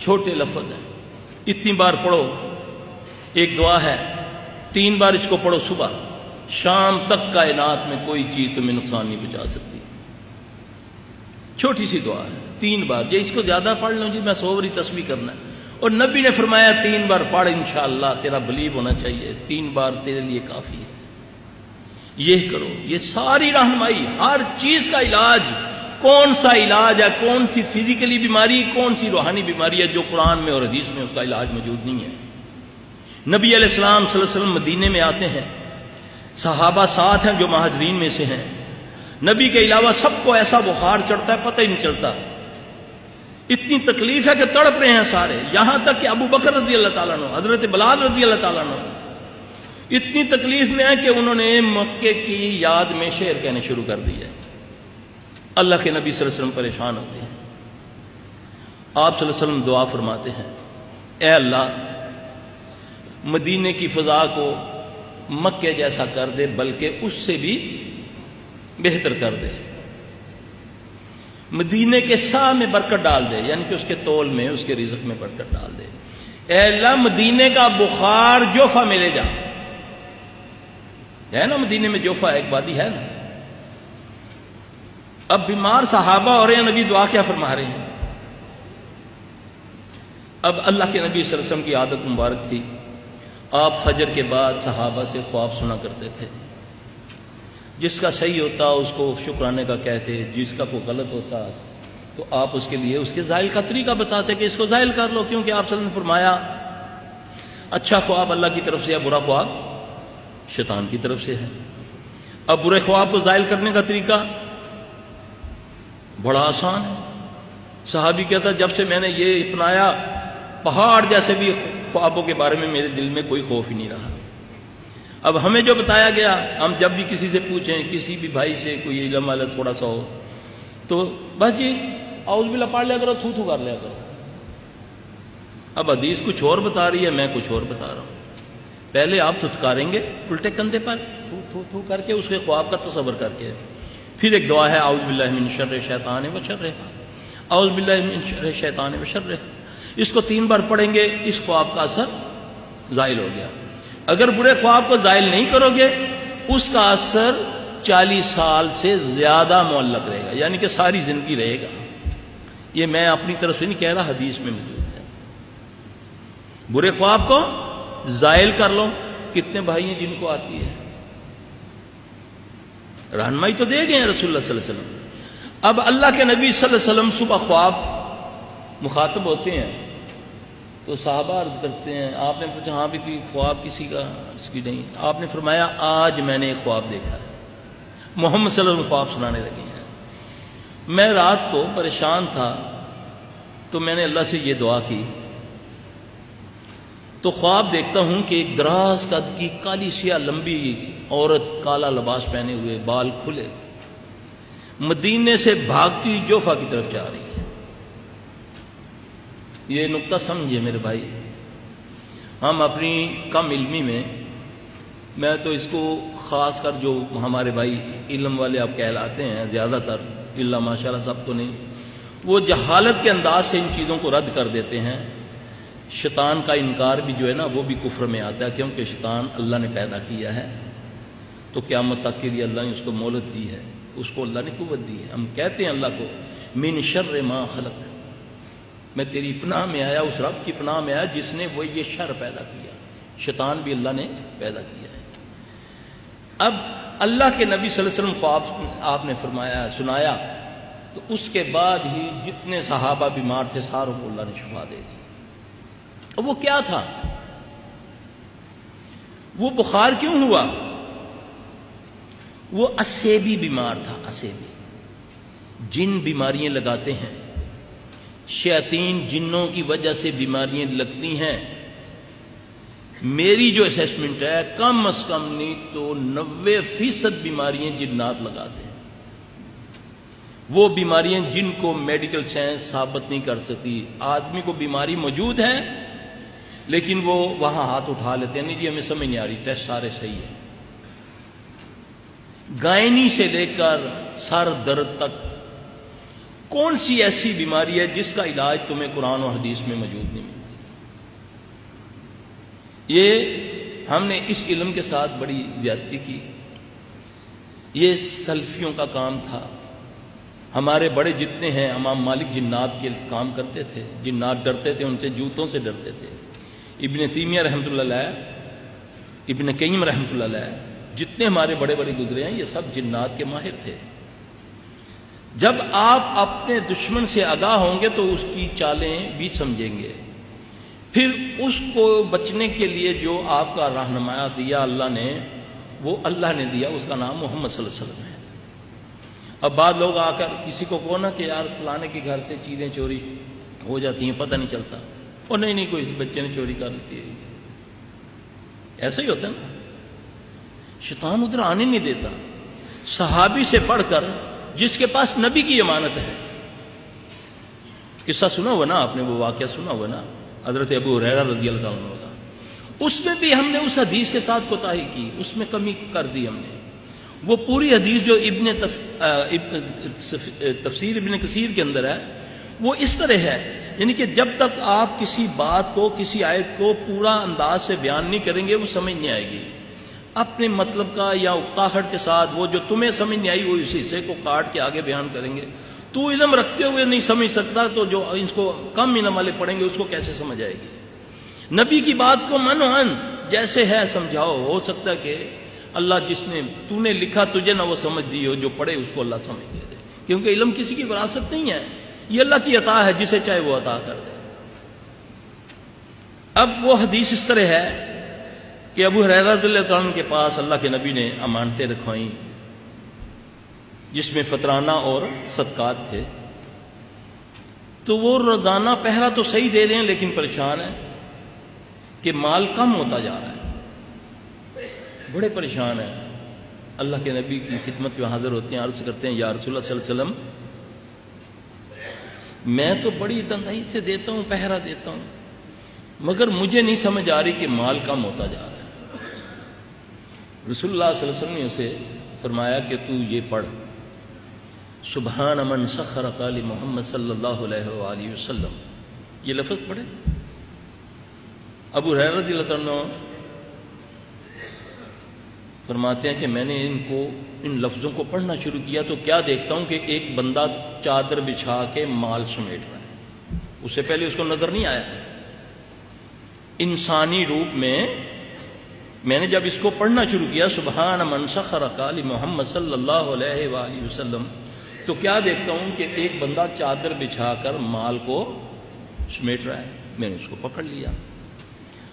چھوٹے لفظ ہیں، اتنی بار پڑھو. ایک دعا ہے 3 بار اس کو پڑھو صبح شام تک، کائنات میں کوئی چیز تمہیں نقصان نہیں پہنچا سکتی. چھوٹی سی دعا ہے 3 بار. جی اس کو زیادہ پڑھ لوں جی میں 100 باری تسبیح کرنا ہے، اور نبی نے فرمایا 3 بار پڑھ، انشاءاللہ تیرا بلیو ہونا چاہیے 3 بار تیرے لیے کافی ہے. یہ کرو. یہ ساری رہنمائی، ہر چیز کا علاج، کون سا علاج ہے، کون سی فزیکلی بیماری، کون سی روحانی بیماری ہے جو قرآن میں اور حدیث میں اس کا علاج موجود نہیں ہے. نبی علیہ السلام صلی اللہ علیہ وسلم مدینے میں آتے ہیں، صحابہ ساتھ ہیں جو مہاجرین میں سے ہیں. نبی کے علاوہ سب کو ایسا بخار چڑھتا ہے پتہ ہی نہیں چلتا. اتنی تکلیف ہے کہ تڑپ رہے ہیں سارے، یہاں تک کہ ابو بکر رضی اللہ تعالیٰ عنہ، حضرت بلال رضی اللہ تعالیٰ عنہ اتنی تکلیف میں ہے کہ انہوں نے مکے کی یاد میں شعر کہنے شروع کر دیا. اللہ کے نبی صلی اللہ علیہ وسلم پریشان ہوتے ہیں. آپ صلی اللہ علیہ وسلم دعا فرماتے ہیں، اے اللہ مدینے کی فضا کو مکے جیسا کر دے، بلکہ اس سے بھی بہتر کر دے. مدینے کے سا میں برکت ڈال دے، یعنی کہ اس کے تول میں، اس کے رزق میں برکت ڈال دے. اے اللہ مدینے کا بخار جوفا میں لے جا. ہے نا مدینے میں جوفا ایک وادی ہے نا. اب بیمار صحابہ ہو رہے ہیں، نبی دعا کیا فرما رہے ہیں. اب اللہ کے نبی صلی اللہ علیہ وسلم کی عادت مبارک تھی، آپ فجر کے بعد صحابہ سے خواب سنا کرتے تھے. جس کا صحیح ہوتا اس کو شکرانے کا کہتے، جس کا کوئی غلط ہوتا تو آپ اس کے لیے اس کے زائل کا طریقہ بتاتے کہ اس کو زائل کر لو، کیونکہ آپ صلی اللہ علیہ وسلم نے فرمایا اچھا خواب اللہ کی طرف سے ہے، برا خواب شیطان کی طرف سے ہے. اب برے خواب کو زائل کرنے کا طریقہ بڑا آسان ہے. صحابی کہتا جب سے میں نے یہ اپنایا پہاڑ جیسے بھی خوابوں کے بارے میں میرے دل میں کوئی خوف ہی نہیں رہا. اب ہمیں جو بتایا گیا، ہم جب بھی کسی سے پوچھیں، کسی بھی بھائی سے کوئی علم والا تھوڑا سا ہو تو بس جی اعوذ باللہ پڑھ لیا کرو، تھو تھو کر لیا کرو. اب حدیث کچھ اور بتا رہی ہے، میں کچھ اور بتا رہا ہوں. پہلے آپ تھتکاریں گے الٹے کندھے پر تھو تھو تھو کر کے اس کے خواب کا تصور کر کے. پھر ایک دعا ہے اعوذ باللہ من شر الشیطان وشرہ، اعوذ باللہ من شر الشیطان وشرہ. اس کو 3 بار پڑھیں گے، اس خواب کا اثر زائل ہو گیا. اگر برے خواب کو زائل نہیں کرو گے اس کا اثر 40 سال سے زیادہ معلق رہے گا، یعنی کہ ساری زندگی رہے گا. یہ میں اپنی طرف سے نہیں کہہ رہا، حدیث میں موجود ہے. برے خواب کو زائل کر لو. کتنے بھائی ہیں جن کو آتی ہے؟ رہنمائی تو دے گئے ہیں رسول اللہ صلی اللہ علیہ وسلم. اب اللہ کے نبی صلی اللہ علیہ وسلم صبح خواب مخاطب ہوتے ہیں تو صحابہ عرض کرتے ہیں، آپ نے پوچھا ہاں بھی کوئی خواب کسی کا؟ اس کی نہیں. آپ نے فرمایا آج میں نے ایک خواب دیکھا ہے. محمد صلی اللہ علیہ وسلم خواب سنانے لگے ہیں. میں رات کو پریشان تھا تو میں نے اللہ سے یہ دعا کی تو خواب دیکھتا ہوں کہ ایک دراز قد کی کالی سیاہ لمبی عورت، کالا لباس پہنے ہوئے، بال کھلے، مدینے سے بھاگتی جوفا کی طرف جا رہی ہے. یہ نقطہ سمجھے میرے بھائی. ہم اپنی کم علمی میں تو اس کو خاص کر جو ہمارے بھائی علم والے اب کہلاتے ہیں، زیادہ تر اللہ ماشاءاللہ سب تو نہیں، وہ جہالت کے انداز سے ان چیزوں کو رد کر دیتے ہیں. شیطان کا انکار بھی جو ہے نا وہ بھی کفر میں آتا ہے، کیونکہ شیطان اللہ نے پیدا کیا ہے تو قیامت تک کے لیے اللہ نے اس کو مہلت دی ہے، اس کو اللہ نے قوت دی ہے. ہم کہتے ہیں اللہ کو من شر ما خلق، میں تیری پناہ میں آیا، اس رب کی پناہ میں آیا جس نے وہ یہ شر پیدا کیا. شیطان بھی اللہ نے پیدا کیا ہے. اب اللہ کے نبی صلی اللہ علیہ وسلم کو آپ نے فرمایا، سنایا تو اس کے بعد ہی جتنے صحابہ بیمار تھے ساروں کو اللہ نے شفا دے دی. اب وہ کیا تھا؟ وہ بخار کیوں ہوا؟ وہ اسیبی بیمار تھا. اسیبی جن بیماریاں لگاتے ہیں، شیاطین جنوں کی وجہ سے بیماریاں لگتی ہیں. میری جو اسیسمنٹ ہے کم از کم نہیں تو 90% بیماریاں جنات لگاتے ہیں. وہ بیماریاں جن کو میڈیکل سائنس ثابت نہیں کر سکتی. آدمی کو بیماری موجود ہے لیکن وہ وہاں ہاتھ اٹھا لیتے ہیں، نہیں جی ہمیں سمجھ نہیں آ رہی، ٹیسٹ سارے صحیح ہیں. گائنی سے لے کر سر درد تک کون سی ایسی بیماری ہے جس کا علاج تمہیں قرآن و حدیث میں موجود نہیں ملتا؟ یہ ہم نے اس علم کے ساتھ بڑی زیادتی کی. یہ سلفیوں کا کام تھا. ہمارے بڑے جتنے ہیں امام مالک جنات کے کام کرتے تھے. جنات ڈرتے تھے ان سے، جوتوں سے ڈرتے تھے. ابن تیمیہ رحمۃ اللہ علیہ، ابن قیم رحمۃ اللہ علیہ، جتنے ہمارے بڑے بڑے گزرے ہیں یہ سب جنات کے ماہر تھے. جب آپ اپنے دشمن سے آگاہ ہوں گے تو اس کی چالیں بھی سمجھیں گے. پھر اس کو بچنے کے لیے جو آپ کا رہنما دیا اللہ نے، وہ اللہ نے دیا، اس کا نام محمد صلی اللہ علیہ وسلم ہے. اب بعض لوگ آ کر کسی کو کہو نا کہ یار فلانے کے گھر سے چیزیں چوری ہو جاتی ہیں، پتہ نہیں چلتا، اور نہیں کوئی اس بچے نے چوری کر لیتی ہے. ایسا ہی ہوتا ہے نا، شیطان ادھر آنے نہیں دیتا. صحابی سے پڑھ کر جس کے پاس نبی کی امانت ہے. قصہ سنا ہوا نا آپ نے، وہ واقعہ سنا ہوا نا حضرت ابو ہریرہ رضی اللہ عنہ کا. اس میں بھی ہم نے اس حدیث کے ساتھ کوتاہی کی، اس میں کمی کر دی ہم نے. وہ پوری حدیث جو تفسیر ابن کثیر کے اندر ہے وہ اس طرح ہے، یعنی کہ جب تک آپ کسی بات کو، کسی آیت کو پورا انداز سے بیان نہیں کریں گے وہ سمجھ نہیں آئے گی. اپنے مطلب کا یا اکتاہٹ کے ساتھ وہ جو تمہیں سمجھ نہیں آئی وہ اس حصے کو کاٹ کے آگے بیان کریں گے. تو علم رکھتے ہوئے نہیں سمجھ سکتا تو جو اس کو کم علم والے پڑھیں گے اس کو کیسے سمجھ آئے گی؟ نبی کی بات کو منعن جیسے ہے سمجھاؤ. ہو سکتا ہے کہ اللہ جس نے تو نے لکھا تجھے نہ وہ سمجھ دی ہو، جو پڑھے اس کو اللہ سمجھ دے دے، کیونکہ علم کسی کی وراثت نہیں ہے، یہ اللہ کی عطا ہے، جسے چاہے وہ عطا کر دے. اب وہ حدیث اس طرح ہے کہ ابو ہریرہ رضی اللہ عنہ کے پاس اللہ کے نبی نے امانتیں رکھوائیں جس میں فطرانہ اور صدقات تھے. تو وہ روزانہ پہرا تو صحیح دے رہے ہیں لیکن پریشان ہیں کہ مال کم ہوتا جا رہا ہے، بڑے پریشان ہیں. اللہ کے نبی کی خدمت میں حاضر ہوتے ہیں، عرض کرتے ہیں یا رسول اللہ صلی اللہ علیہ وسلم میں تو بڑی تنہائی سے دیتا ہوں، پہرا دیتا ہوں، مگر مجھے نہیں سمجھ آ رہی کہ مال کم ہوتا جا رہا ہے. رسول اللہ صلی اللہ علیہ وسلم نے اسے فرمایا کہ تو یہ پڑھ، سبحان من سخرک لمحمد صلی اللہ علیہ وآلہ وسلم. یہ لفظ پڑھے. ابو ہریرہ رضی اللہ عنہ فرماتے ہیں کہ میں نے ان لفظوں کو پڑھنا شروع کیا تو کیا دیکھتا ہوں کہ ایک بندہ چادر بچھا کے مال سمیٹ رہا ہے. اس سے پہلے اس کو نظر نہیں آیا. انسانی روپ میں نے جب اس کو پڑھنا شروع کیا سبحان من سخرک لمحمد صلی اللہ علیہ وآلہ وسلم، تو کیا دیکھتا ہوں کہ ایک بندہ چادر بچھا کر مال کو سمیٹ رہا ہے. میں نے اس کو پکڑ لیا.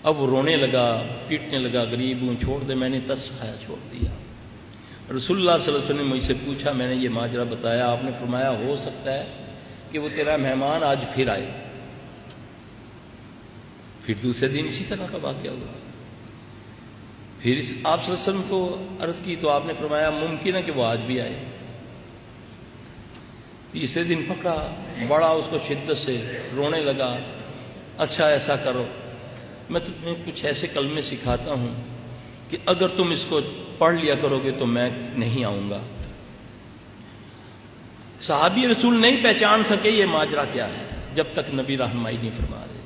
اب وہ رونے لگا، پیٹنے لگا، غریب ہوں چھوڑ دے. میں نے ترس کھایا، چھوڑ دیا. رسول اللہ صلی اللہ علیہ وسلم نے مجھ سے پوچھا، میں نے یہ ماجرا بتایا. آپ نے فرمایا ہو سکتا ہے کہ وہ تیرا مہمان آج پھر آئے. پھر دوسرے دن اسی طرح کا واقعہ ہوا. پھر آپ صلی اللہ علیہ وسلم کو عرض کی تو آپ نے فرمایا ممکن ہے کہ وہ آج بھی آئے. تیسرے دن پکڑا، بڑا اس کو شدت سے رونے لگا. اچھا ایسا کرو، میں تمہیں کچھ ایسے کلمے سکھاتا ہوں کہ اگر تم اس کو پڑھ لیا کرو گے تو میں نہیں آؤں گا. صحابی رسول نہیں پہچان سکے یہ ماجرا کیا ہے جب تک نبی رہنمائی نہیں فرما رہے.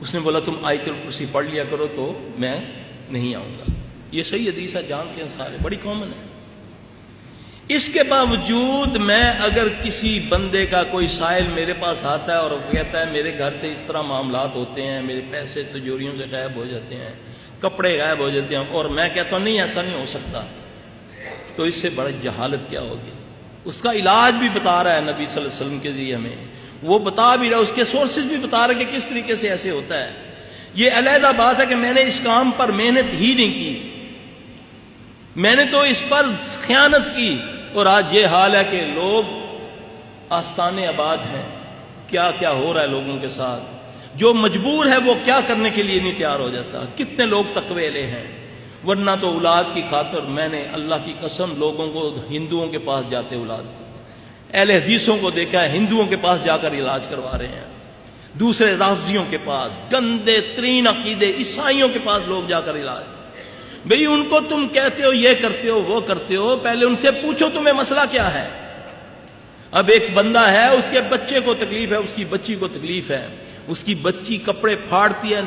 اس نے بولا تم آیت الکرسی پڑھ لیا کرو تو میں نہیں آؤں گا. یہ صحیح حدیث ہے، جانتے ہیں سارے، بڑی کامن ہے. اس کے باوجود میں اگر کسی بندے کا کوئی سائل میرے پاس آتا ہے اور کہتا ہے میرے گھر سے اس طرح معاملات ہوتے ہیں، میرے پیسے تجوریوں سے غائب ہو جاتے ہیں، کپڑے غائب ہو جاتے ہیں، اور میں کہتا ہوں نہیں ایسا نہیں ہو سکتا، تو اس سے بڑی جہالت کیا ہوگی. اس کا علاج بھی بتا رہا ہے نبی صلی اللہ علیہ وسلم کے ذریعے ہمیں. وہ بتا بھی رہا ہے، اس کے سورسز بھی بتا رہے کہ کس طریقے سے ایسے ہوتا ہے. یہ علیحدہ بات ہے کہ میں نے اس کام پر محنت ہی نہیں کی، میں نے تو اس پر خیانت کی. اور آج یہ حال ہے کہ لوگ آستانے آباد ہیں. کیا کیا ہو رہا ہے لوگوں کے ساتھ. جو مجبور ہے وہ کیا کرنے کے لیے نہیں تیار ہو جاتا. کتنے لوگ تقوی لے ہیں، ورنہ تو اولاد کی خاطر میں نے اللہ کی قسم لوگوں کو ہندوؤں کے پاس جاتے اولاد، اہل حدیثوں کو دیکھا ہے ہندوؤں کے پاس جا کر علاج کروا رہے ہیں، دوسرے رافضیوں کے پاس، گندے ترین عقیدے عیسائیوں کے پاس لوگ جا کر علاج. بھئی ان کو تم کہتے ہو یہ کرتے ہو وہ کرتے ہو، پہلے ان سے پوچھو تمہیں مسئلہ کیا ہے. اب ایک بندہ ہے، اس کے بچے کو تکلیف ہے، اس کی بچی کو تکلیف ہے، اس کی بچی کپڑے پھاڑتی ہے،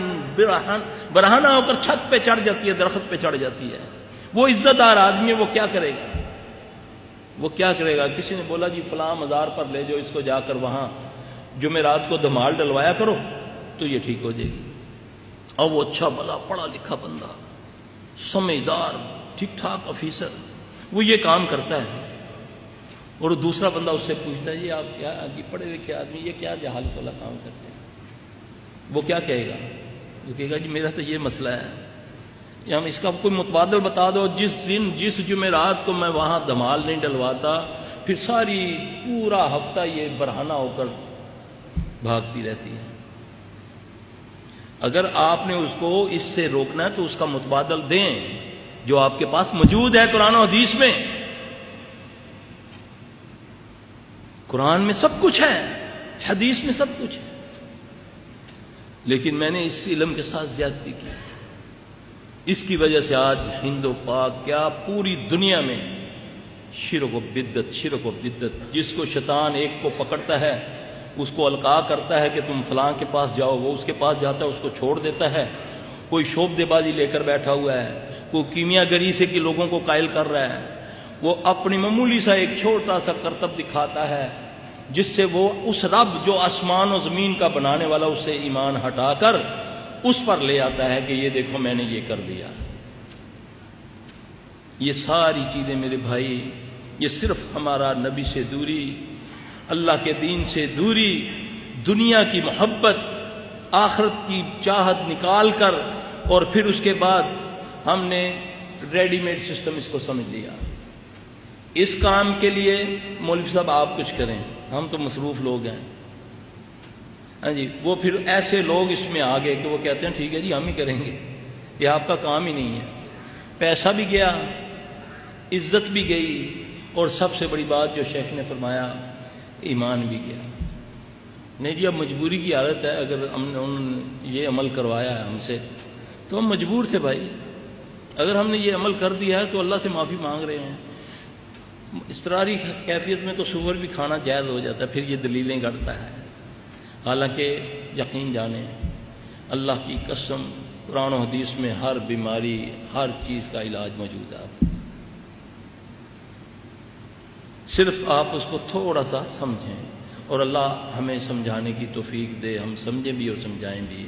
برہنہ ہو کر چھت پہ چڑھ جاتی ہے، درخت پہ چڑھ جاتی ہے، وہ عزت دار آدمی ہے، وہ کیا کرے گا؟ وہ کیا کرے گا؟ کسی نے بولا جی فلاں مزار پر لے جاؤ اس کو، جا کر وہاں جمعرات کو دھمال ڈلوایا کرو تو یہ ٹھیک ہو جائے گی۔ اور وہ اچھا بھلا پڑھا لکھا بندہ، سمجھدار، ٹھیک ٹھاک آفیسر، وہ یہ کام کرتا ہے، اور دوسرا بندہ اس سے پوچھتا ہے جی آپ کیا پڑھے لکھے آدمی، یہ کیا جہالت والا کام کرتے ہیں؟ وہ کیا کہے گا؟ وہ کہے گا جی میرا تو یہ مسئلہ ہے، یا ہم اس کا کوئی متبادل بتا دو، جس جمعرات کو میں وہاں دھمال نہیں ڈلواتا، پھر پورا ہفتہ یہ برہنہ ہو کر بھاگتی رہتی ہے۔ اگر آپ نے اس کو اس سے روکنا ہے تو اس کا متبادل دیں جو آپ کے پاس موجود ہے قرآن و حدیث میں۔ قرآن میں سب کچھ ہے، حدیث میں سب کچھ ہے، لیکن میں نے اس علم کے ساتھ زیادتی کی، اس کی وجہ سے آج ہند و پاک کیا پوری دنیا میں شرک و بدعت، جس کو شیطان ایک کو پکڑتا ہے اس کو القاء کرتا ہے کہ تم فلاں کے پاس جاؤ، وہ اس کے پاس جاتا ہے، اس کو چھوڑ دیتا ہے، کوئی شعبدے بازی لے کر بیٹھا ہوا ہے، کوئی کیمیا گری سے کہ لوگوں کو قائل کر رہا ہے، وہ اپنی معمولی سا ایک چھوٹا سا کرتب دکھاتا ہے جس سے وہ اس رب جو آسمان و زمین کا بنانے والا اس سے ایمان ہٹا کر اس پر لے آتا ہے کہ یہ دیکھو میں نے یہ کر دیا۔ یہ ساری چیزیں میرے بھائی، یہ صرف ہمارا نبی سے دوری، اللہ کے دین سے دوری، دنیا کی محبت، آخرت کی چاہت نکال کر، اور پھر اس کے بعد ہم نے ریڈی میڈ سسٹم اس کو سمجھ لیا۔ اس کام کے لیے مولوی صاحب آپ کچھ کریں، ہم تو مصروف لوگ ہیں، ہاں جی، وہ پھر ایسے لوگ اس میں آ گئے کہ وہ کہتے ہیں ٹھیک ہے جی ہم ہی کریں گے، یہ آپ کا کام ہی نہیں ہے، پیسہ بھی گیا، عزت بھی گئی، اور سب سے بڑی بات جو شیخ نے فرمایا ایمان بھی گیا۔ نہیں جی اب مجبوری کی حالت ہے، اگر انہوں نے یہ عمل کروایا ہے ہم سے تو ہم مجبور تھے بھائی، اگر ہم نے یہ عمل کر دیا ہے تو اللہ سے معافی مانگ رہے ہیں۔ اضطراری کیفیت میں تو سور بھی کھانا جائز ہو جاتا ہے، پھر یہ دلیلیں گڑتا ہے، حالانکہ یقین جانیں اللہ کی قسم قرآن و حدیث میں ہر بیماری، ہر چیز کا علاج موجود ہے، صرف آپ اس کو تھوڑا سا سمجھیں، اور اللہ ہمیں سمجھانے کی توفیق دے، ہم سمجھیں بھی اور سمجھائیں بھی۔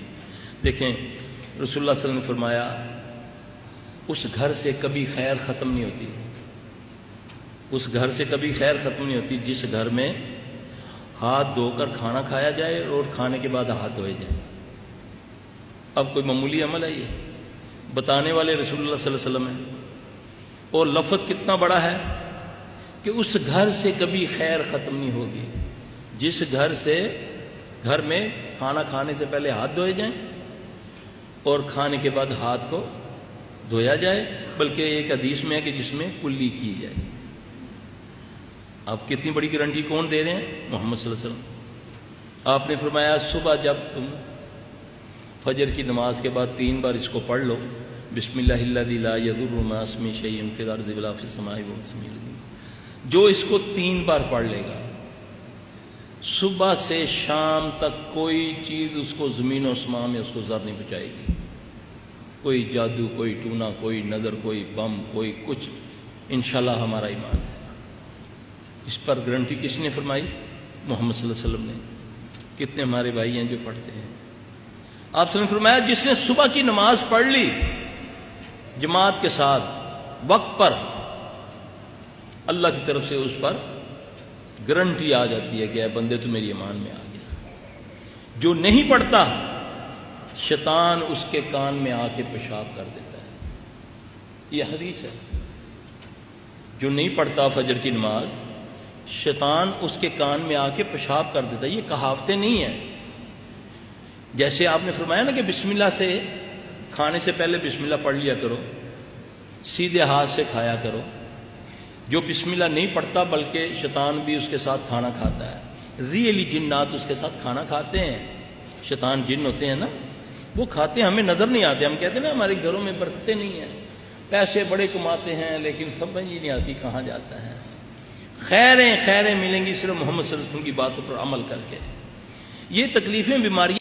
دیکھیں رسول اللہ صلی اللہ علیہ وسلم نے فرمایا اس گھر سے کبھی خیر ختم نہیں ہوتی، اس گھر سے کبھی خیر ختم نہیں ہوتی جس گھر میں ہاتھ دھو کر کھانا کھایا جائے اور کھانے کے بعد ہاتھ دھوئے جائیں۔ اب کوئی معمولی عمل ہے یہ؟ بتانے والے رسول اللہ صلی اللہ علیہ وسلم ہیں، اور لفظ کتنا بڑا ہے کہ اس گھر سے کبھی خیر ختم نہیں ہوگی جس گھر میں کھانا کھانے سے پہلے ہاتھ دھوئے جائیں اور کھانے کے بعد ہاتھ کو دھویا جائے، بلکہ ایک حدیث میں ہے کہ جس میں کلی کی جائے۔ آپ کتنی بڑی گارنٹی کون دے رہے ہیں؟ محمد صلی اللہ علیہ وسلم۔ آپ نے فرمایا صبح جب تم فجر کی نماز کے بعد 3 بار اس کو پڑھ لو، بسم اللہ الذی لا یضر مع اسمہ شیء فی الارض ولا فی السماء وهو السمیع العلیم، جو اس کو 3 بار پڑھ لے گا، صبح سے شام تک کوئی چیز اس کو زمین و آسمان میں اس کو ضر نہیں پہنچائے گی، کوئی جادو، کوئی ٹونا، کوئی نظر، کوئی بم، کوئی کچھ، انشاءاللہ ہمارا ایمان ہے۔ اس پر گارنٹی کس نے فرمائی؟ محمد صلی اللہ علیہ وسلم نے۔ کتنے ہمارے بھائی ہیں جو پڑھتے ہیں؟ آپ صلی اللہ علیہ وسلم نے فرمایا جس نے صبح کی نماز پڑھ لی جماعت کے ساتھ وقت پر، اللہ کی طرف سے اس پر گارنٹی آ جاتی ہے کہ اے بندے تو میری ایمان میں آ گیا۔ جو نہیں پڑھتا شیطان اس کے کان میں آ کے پیشاب کر دیتا ہے، یہ حدیث ہے۔ جو نہیں پڑھتا فجر کی نماز، شیطان اس کے کان میں آ کے پیشاب کر دیتا ہے۔ یہ کہاوتیں نہیں ہیں، جیسے آپ نے فرمایا نا کہ بسم اللہ سے کھانے سے پہلے بسم اللہ پڑھ لیا کرو، سیدھے ہاتھ سے کھایا کرو۔ جو بسم اللہ نہیں پڑھتا بلکہ شیطان بھی اس کے ساتھ کھانا کھاتا ہے، ریئلی جنات اس کے ساتھ کھانا کھاتے ہیں، شیطان جن ہوتے ہیں نا، وہ کھاتے ہیں، ہمیں نظر نہیں آتے۔ ہم کہتے ہیں نا ہمارے گھروں میں برکتیں نہیں ہیں، پیسے بڑے کماتے ہیں لیکن سمجھ ہی نہیں آتی کہاں جاتا ہے۔ خیریں خیریں ملیں گی صرف محمد صلی اللہ علیہ وسلم کی باتوں پر عمل کر کے. یہ تکلیفیں بیماریاں